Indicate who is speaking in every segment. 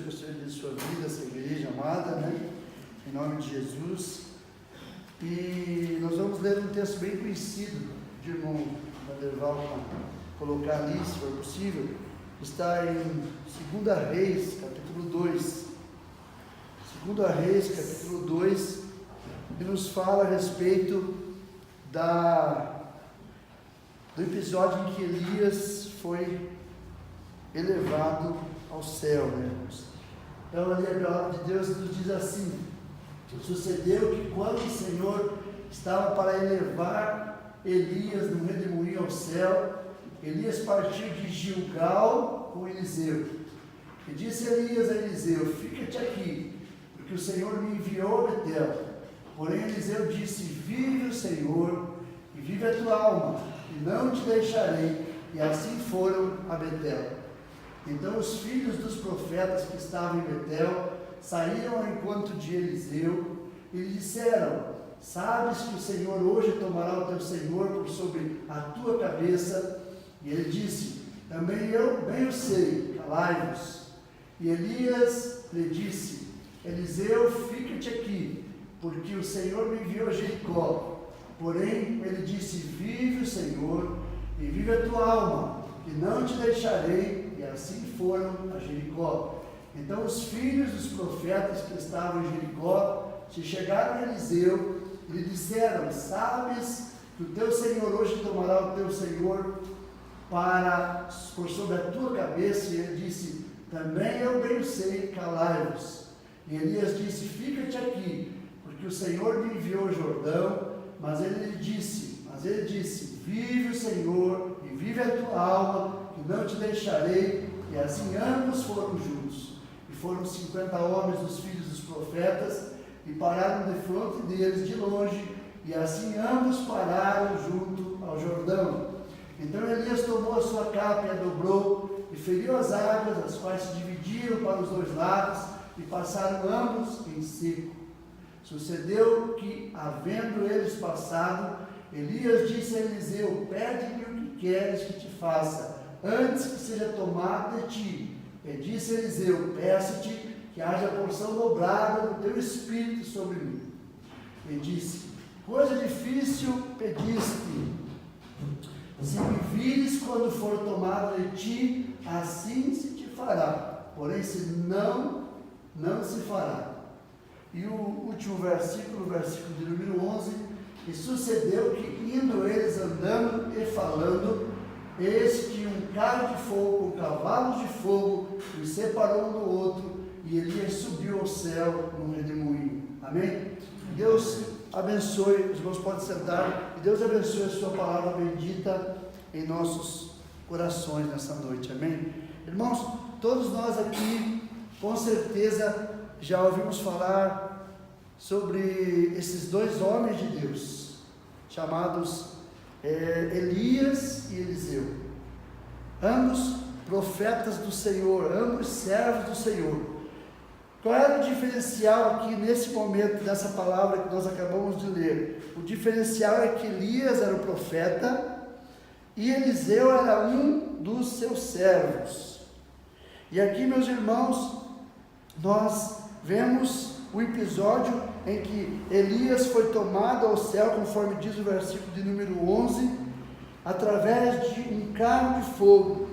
Speaker 1: abençoe a sua vida, essa igreja amada, né? Em nome de Jesus. E nós vamos ler um texto bem conhecido, de irmão Vanderval, para colocar ali, se for possível. Está em 2 Reis, capítulo 2. 2 Reis, capítulo 2, que nos fala a respeito do episódio em que Elias foi elevado ao céu, né, irmãos? Então ali a palavra de Deus nos diz assim: sucedeu que quando o Senhor estava para elevar Elias no redemoinho ao céu, Elias partiu de Gilgal com Eliseu. E disse Elias a Eliseu: fica-te aqui, porque o Senhor me enviou a Betel. Porém Eliseu disse: vive o Senhor e vive a tua alma, e não te deixarei. E assim foram a Betel. Então os filhos dos profetas que estavam em Betel saíram ao encontro de Eliseu e lhe disseram: sabes que o Senhor hoje tomará o teu senhor por sobre a tua cabeça? E ele disse: também eu bem o sei, calai-vos. E Elias lhe disse: Eliseu, fica-te aqui, porque o Senhor me enviou a Jericó. Porém ele disse: vive o Senhor e vive a tua alma, e não te deixarei. E assim foram a Jericó. Então os filhos dos profetas que estavam em Jericó se chegaram a Eliseu e lhe disseram: sabes que o teu Senhor hoje tomará o teu senhor por sobre a tua cabeça? E ele disse: também eu bem o sei, calai-vos. E Elias disse: fica-te aqui, porque o Senhor me enviou ao Jordão. Mas ele disse: vive o Senhor e vive a tua alma, que não te deixarei. E assim ambos foram juntos. E foram 50 homens dos filhos dos profetas, e pararam defronte deles de longe, e assim ambos pararam junto ao Jordão. Então Elias tomou a sua capa e a dobrou, e feriu as águas, as quais se dividiram para os dois lados, e passaram ambos em seco. Sucedeu que, havendo eles passado, Elias disse a Eliseu: pede-me o que queres que te faça, antes que seja tomado de ti. E disse Eliseu: peço-te que haja porção dobrada do teu espírito sobre mim. E disse: coisa difícil pediste. Se me vires quando for tomado de ti, assim se te fará. Porém, se não se fará. E o último versículo, o versículo de número 11: e sucedeu que, indo eles andando e falando, eis que um carro de fogo, com cavalos de fogo, os separou um do outro, e Elias subiu ao céu num redemoinho. Amém? Deus abençoe, os irmãos podem sentar, e Deus abençoe a sua palavra bendita em nossos corações nessa noite. Amém? Irmãos, todos nós aqui, com certeza, já ouvimos falar sobre esses dois homens de Deus, chamados Elias e Eliseu, ambos profetas do Senhor, ambos servos do Senhor. Qual era o diferencial aqui nesse momento, dessa palavra que nós acabamos de ler? O diferencial é que Elias era o profeta e Eliseu era um dos seus servos. E aqui, meus irmãos, nós vemos o episódio em que Elias foi tomado ao céu, conforme diz o versículo de número 11, através de um carro de fogo.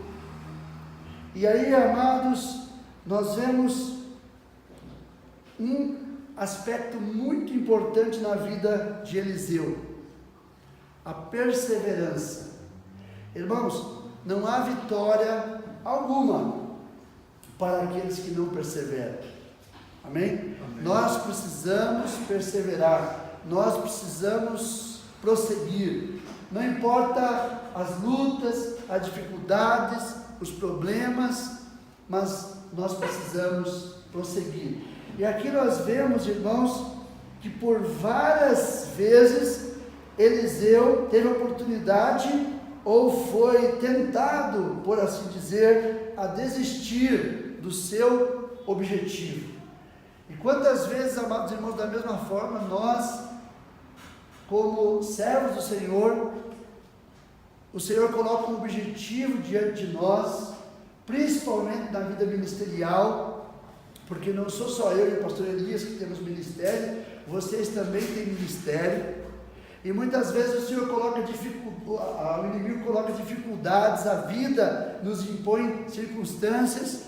Speaker 1: E aí, amados, nós vemos um aspecto muito importante na vida de Eliseu: a perseverança. Irmãos, não há vitória alguma para aqueles que não perseveram. Amém? Amém? Nós precisamos perseverar, nós precisamos prosseguir. Não importa as lutas, as dificuldades, os problemas, mas nós precisamos prosseguir. E aqui nós vemos, irmãos, que por várias vezes Eliseu teve a oportunidade, ou foi tentado, por assim dizer, a desistir do seu objetivo. E quantas vezes, amados irmãos, da mesma forma, nós, como servos do Senhor, o Senhor coloca um objetivo diante de nós, principalmente na vida ministerial, porque não sou só eu e o pastor Elias que temos ministério, vocês também têm ministério, e muitas vezes o Senhor coloca o inimigo coloca dificuldades, a vida nos impõe circunstâncias,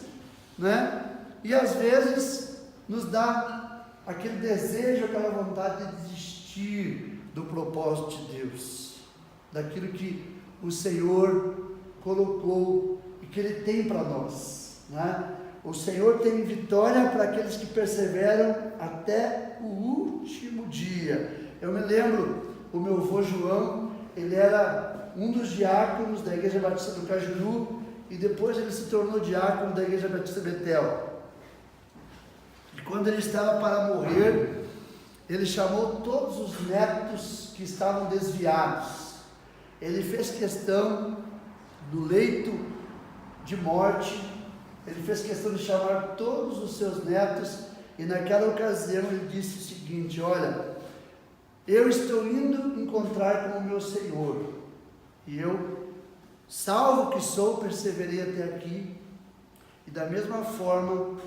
Speaker 1: né? E às vezes nos dá aquele desejo, aquela vontade de desistir do propósito de Deus, daquilo que o Senhor colocou e que Ele tem para nós, né? O Senhor tem vitória para aqueles que perseveram até o último dia. Eu me lembro, o meu avô João, ele era um dos diáconos da Igreja Batista do Cajuru, e depois ele se tornou diácono da Igreja Batista Betel. E quando ele estava para morrer, ele chamou todos os netos que estavam desviados. Ele fez questão, no leito de morte, ele fez questão de chamar todos os seus netos, e naquela ocasião ele disse o seguinte: olha, eu estou indo encontrar com o meu Senhor, e eu, salvo que sou, perseverei até aqui, e da mesma forma,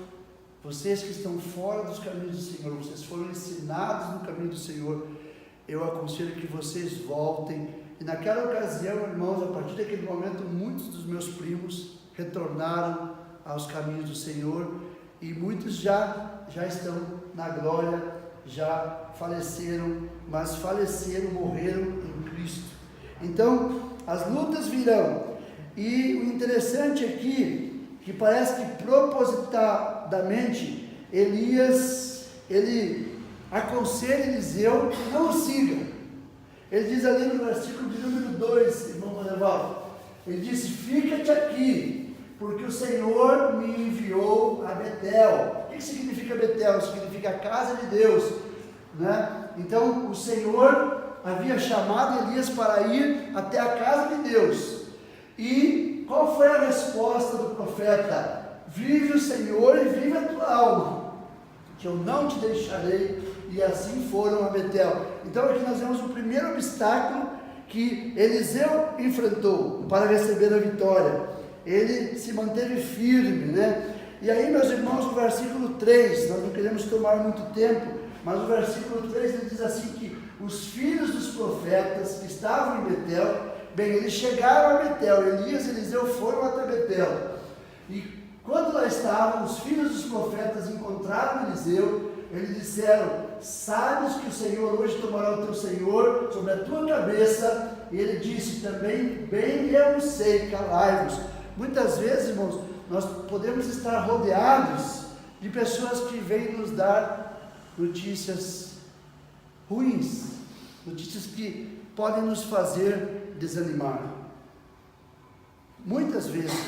Speaker 1: vocês que estão fora dos caminhos do Senhor, vocês foram ensinados no caminho do Senhor, eu aconselho que vocês voltem. E naquela ocasião, irmãos, a partir daquele momento, muitos dos meus primos retornaram aos caminhos do Senhor, e muitos já estão na glória, já faleceram, mas morreram em Cristo. Então, as lutas virão, e o interessante aqui, que parece que propositadamente, Elias, ele aconselha Eliseu que não o siga. Ele diz ali no versículo de número 2, irmão Maneval, ele disse: fica-te aqui, porque o Senhor me enviou a Betel. O que significa Betel? Significa a casa de Deus, né? Então o Senhor havia chamado Elias para ir até a casa de Deus. E qual foi a resposta do profeta? Vive o Senhor e vive a tua alma, que eu não te deixarei. E assim foram a Betel. Então aqui nós vemos o primeiro obstáculo que Eliseu enfrentou para receber a vitória. Ele se manteve firme, né? E aí, meus irmãos, no versículo 3, nós não queremos tomar muito tempo, mas no versículo 3 ele diz assim que os filhos dos profetas que estavam em Betel, bem, eles chegaram a Betel, Elias e Eliseu foram até Betel, e quando lá estavam, os filhos dos profetas encontraram Eliseu. Eles disseram: sabes que o Senhor hoje tomará o teu Senhor sobre a tua cabeça? E ele disse também: bem eu sei, calai-vos. Muitas vezes, irmãos, nós podemos estar rodeados de pessoas que vêm nos dar notícias ruins, notícias que podem nos fazer desanimar. Muitas vezes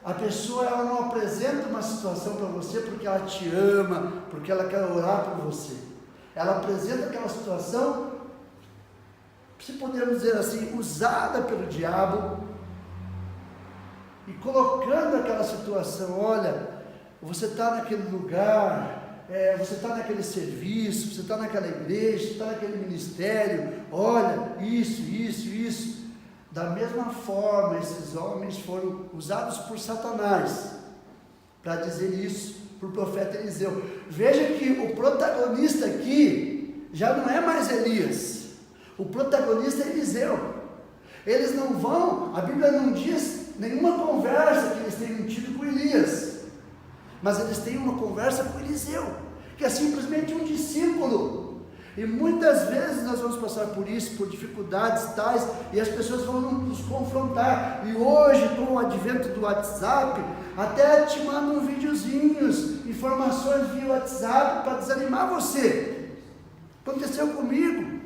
Speaker 1: a pessoa, ela não apresenta uma situação para você porque ela te ama, porque ela quer orar por você. Ela apresenta aquela situação, se podemos dizer assim, usada pelo diabo, e colocando aquela situação: olha, você está naquele lugar, você está naquele serviço, você está naquela igreja, você está naquele ministério, olha, isso. Da mesma forma, esses homens foram usados por Satanás para dizer isso para o profeta Eliseu. Veja que o protagonista aqui já não é mais Elias, o protagonista é Eliseu. Eles não vão, a Bíblia não diz nenhuma conversa que eles tenham tido com Elias, mas eles têm uma conversa com Eliseu, que é simplesmente um discípulo. E muitas vezes nós vamos passar por isso, por dificuldades tais, e as pessoas vão nos confrontar. E hoje, com o advento do WhatsApp, até te mandam videozinhos, informações via WhatsApp para desanimar você. Aconteceu comigo.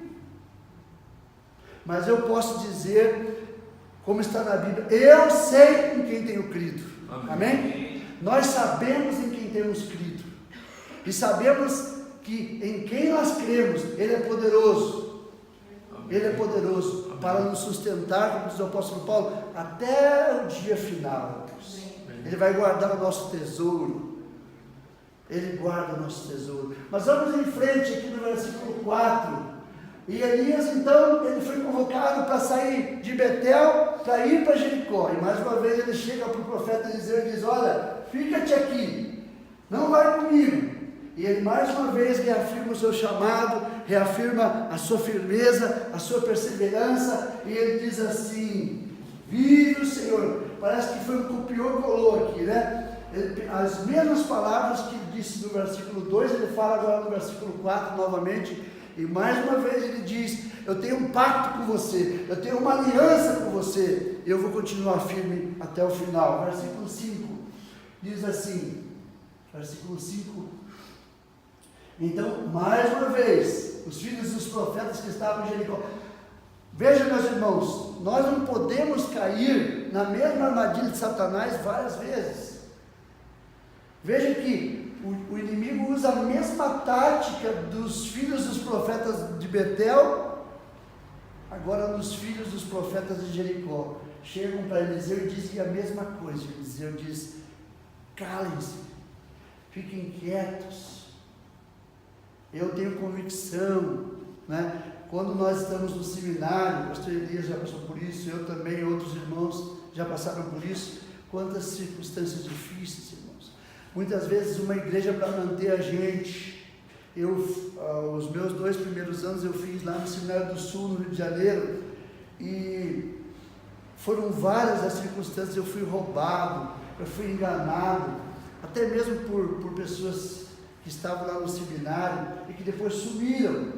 Speaker 1: Mas eu posso dizer, como está na Bíblia, eu sei em quem tenho crido. Amém? Nós sabemos em quem temos crido. E sabemos que em quem nós cremos, Ele é poderoso. Ele é poderoso para nos sustentar, como diz o apóstolo Paulo, até o dia final. Ele vai guardar o nosso tesouro. Ele guarda o nosso tesouro. Mas vamos em frente aqui no versículo 4. E Elias, então, ele foi convocado para sair de Betel, para ir para Jericó. E mais uma vez ele chega para o profeta Eliseu e diz: olha, fica-te aqui, não vai comigo. E ele mais uma vez reafirma o seu chamado, reafirma a sua firmeza, a sua perseverança, e ele diz assim: vive o Senhor. Parece que foi um copiou-colou aqui, né? As mesmas palavras que ele disse no versículo 2, ele fala agora no versículo 4 novamente, e mais uma vez ele diz: eu tenho um pacto com você, eu tenho uma aliança com você, e eu vou continuar firme até o final. Versículo 5 diz assim, versículo 5: então, mais uma vez, os filhos dos profetas que estavam em Jericó. Veja, meus irmãos, nós não podemos cair na mesma armadilha de Satanás várias vezes. Veja que o inimigo usa a mesma tática dos filhos dos profetas de Betel, agora nos filhos dos profetas de Jericó. Chegam para Eliseu e dizem a mesma coisa. Eliseu diz: calem-se, fiquem quietos. Eu tenho convicção, né? Quando nós estamos no seminário, o pastor Elias já passou por isso, eu também, outros irmãos já passaram por isso. Quantas circunstâncias difíceis, irmãos. Muitas vezes uma igreja para manter a gente. Os meus 2 primeiros anos eu fiz lá no Seminário do Sul, no Rio de Janeiro, e foram várias as circunstâncias. Eu fui roubado, eu fui enganado, até mesmo por pessoas que estavam lá no seminário e que depois sumiram,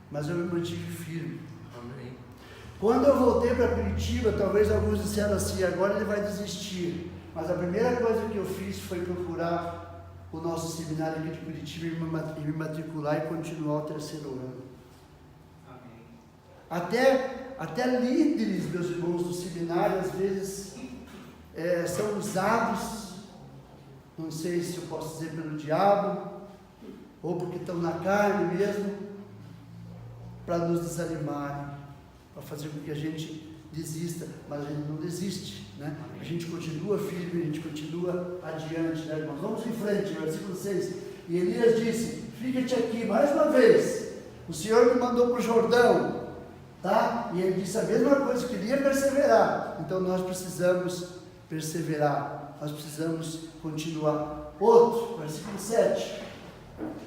Speaker 1: mas eu me mantive firme. Amém. Quando eu voltei para Curitiba, talvez alguns disseram assim: agora ele vai desistir, mas a primeira coisa que eu fiz foi procurar o nosso seminário aqui de Curitiba e me matricular e continuar o 3º ano. Amém. Até líderes, meus irmãos, do seminário às vezes são usados, não sei se eu posso dizer pelo diabo, ou porque estão na carne mesmo, para nos desanimarem, para fazer com que a gente desista, mas a gente não desiste, né? A gente continua firme, a gente continua adiante, né, irmãos? Vamos em frente, versículo 6. E Elias disse: fica-te aqui mais uma vez, o Senhor me mandou para o Jordão, tá? E ele disse a mesma coisa, queria perseverar, então nós precisamos perseverar. Nós precisamos continuar. Outro, versículo 7.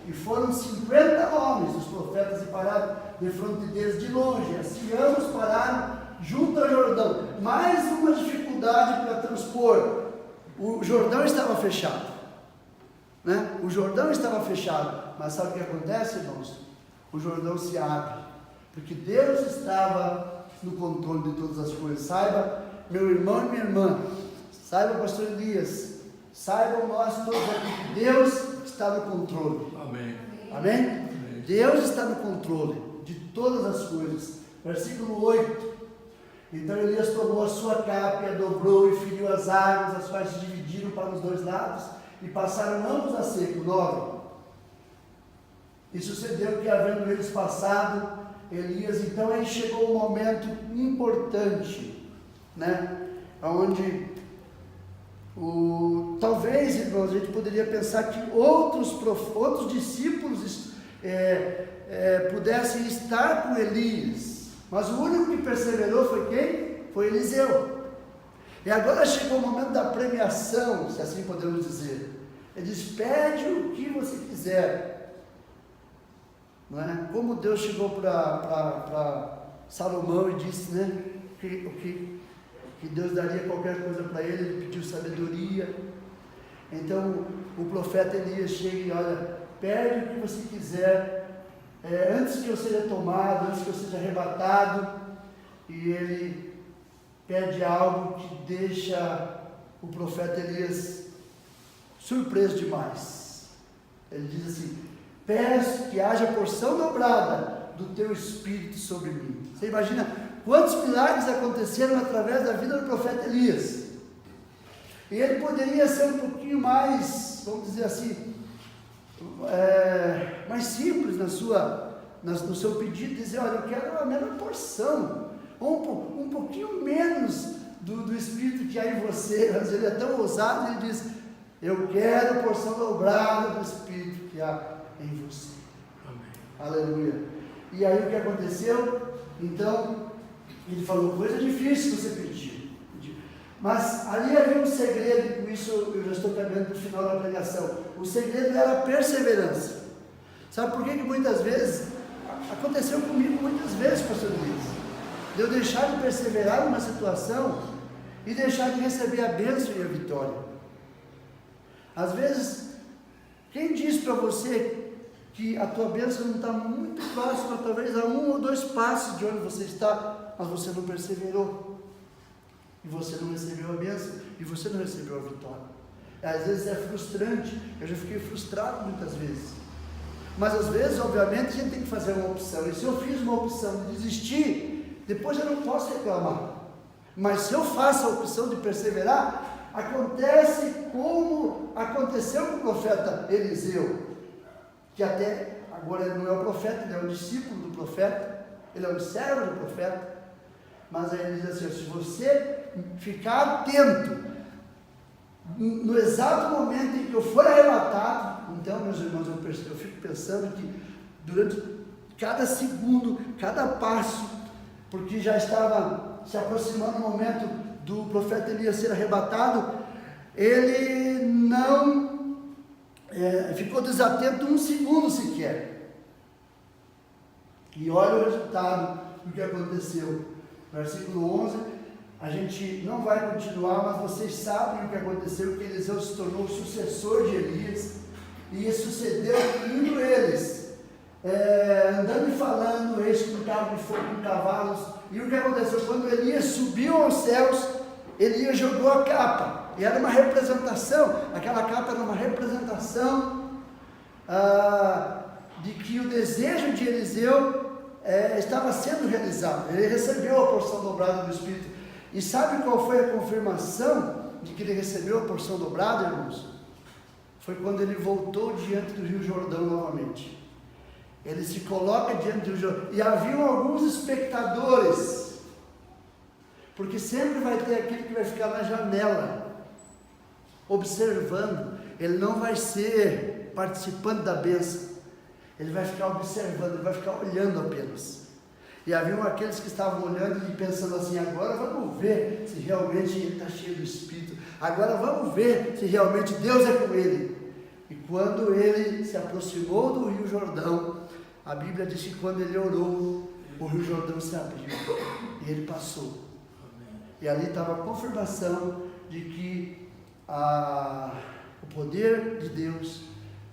Speaker 1: E foram 50 homens, os profetas, e pararam de frente deles de longe. Assim ambos pararam junto ao Jordão. Mais uma dificuldade para transpor. O Jordão estava fechado, né? O Jordão estava fechado. Mas sabe o que acontece, irmãos? O Jordão se abre, porque Deus estava no controle de todas as coisas. Saiba, meu irmão e minha irmã, saiba, pastor Elias, saibam nós todos aqui que Deus está no controle. Amém. Amém? Amém? Deus está no controle de todas as coisas. Versículo 8. Então Elias tomou a sua capa e a dobrou e feriu as águas, as quais se dividiram para os 2 lados e passaram ambos a seco. 9. E sucedeu que, havendo eles passado, Elias, então aí chegou um momento importante, né? Onde talvez, irmãos, a gente poderia pensar que outros discípulos pudessem estar com Elias, mas o único que perseverou foi quem? Foi Eliseu. E agora chegou o momento da premiação, se assim podemos dizer. Ele diz: pede o que você quiser, não é? Como Deus chegou para Salomão e disse, né, que Deus daria qualquer coisa para ele, ele pediu sabedoria. Então o profeta Elias chega e olha: pede o que você quiser, antes que eu seja tomado, antes que eu seja arrebatado. E ele pede algo que deixa o profeta Elias surpreso demais. Ele diz assim: peço que haja porção dobrada do teu espírito sobre mim. Você imagina quantos milagres aconteceram através da vida do profeta Elias? E ele poderia ser um pouquinho mais, vamos dizer assim, mais simples no seu pedido, dizer: olha, eu quero a menor porção, um pouquinho menos do espírito que há em você. Mas ele é tão ousado, ele diz: eu quero porção dobrada do espírito que há em você. Amém. Aleluia. E aí o que aconteceu? Então ele falou: coisa difícil você pediu. Mas ali havia um segredo, e com isso eu já estou caminhando para o final da pregação. O segredo era a perseverança. Sabe por que muitas vezes, aconteceu comigo muitas vezes, pastor Luiz, de eu deixar de perseverar numa situação e deixar de receber a bênção e a vitória. Às vezes, quem diz para você que a tua bênção não está muito próxima, talvez a 1 ou 2 passos de onde você está, mas você não perseverou, e você não recebeu a bênção, e você não recebeu a vitória. Às vezes é frustrante, eu já fiquei frustrado muitas vezes, mas às vezes, obviamente, a gente tem que fazer uma opção, e se eu fiz uma opção de desistir, depois eu não posso reclamar, mas se eu faço a opção de perseverar, acontece como aconteceu com o profeta Eliseu, que até agora ele não é o profeta, ele é o discípulo do profeta, ele é o servo do profeta, mas aí ele diz assim: se você ficar atento, no exato momento em que eu for arrebatado, então, meus irmãos, eu fico pensando que durante cada segundo, cada passo, porque já estava se aproximando o momento do profeta Elias ser arrebatado, ele não ficou desatento 1 segundo sequer. E olha o resultado do que aconteceu. Versículo 11, a gente não vai continuar, mas vocês sabem o que aconteceu, que Eliseu se tornou o sucessor de Elias, e sucedeu indo eles, andando e falando, eis com carro de fogo, com cavalos. E o que aconteceu? Quando Elias subiu aos céus, Elias jogou a capa, e era uma representação, aquela capa era uma representação de que o desejo de Eliseu estava sendo realizado. Ele recebeu a porção dobrada do Espírito. E sabe qual foi a confirmação de que ele recebeu a porção dobrada, irmãos? Foi quando ele voltou diante do Rio Jordão novamente. Ele se coloca diante do Rio Jordão, e haviam alguns espectadores, porque sempre vai ter aquele que vai ficar na janela, observando. Ele não vai ser participante da bênção, ele vai ficar observando, ele vai ficar olhando apenas. E haviam aqueles que estavam olhando e pensando assim: agora vamos ver se realmente ele está cheio do Espírito, agora vamos ver se realmente Deus é com ele. E quando ele se aproximou do Rio Jordão, a Bíblia diz que quando ele orou, o Rio Jordão se abriu e ele passou. E ali estava a confirmação de que o poder de Deus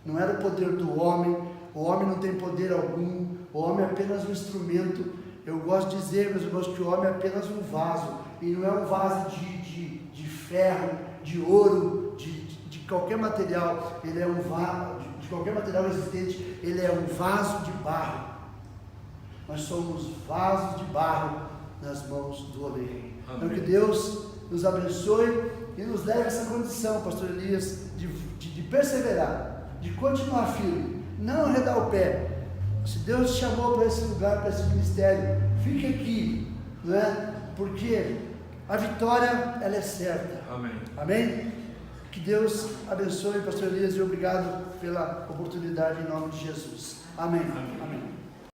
Speaker 1: não era o poder do homem. O homem não tem poder algum, o homem é apenas um instrumento. Eu gosto de dizer, meus irmãos, que o homem é apenas um vaso, e não é um vaso de ferro, de ouro, de qualquer material. Ele é um vaso, de qualquer material existente, ele é um vaso de barro. Nós somos vasos de barro nas mãos do oleiro. Então que Deus nos abençoe e nos leve a essa condição, pastor Elias, de perseverar, de continuar firme, não arredar o pé. Se Deus te chamou para esse lugar, para esse ministério, fique aqui, não é? Porque a vitória, ela é certa.
Speaker 2: Amém.
Speaker 1: Amém? Que Deus abençoe, pastor Elias, e obrigado pela oportunidade em nome de Jesus. Amém.
Speaker 2: Amém.
Speaker 1: Amém.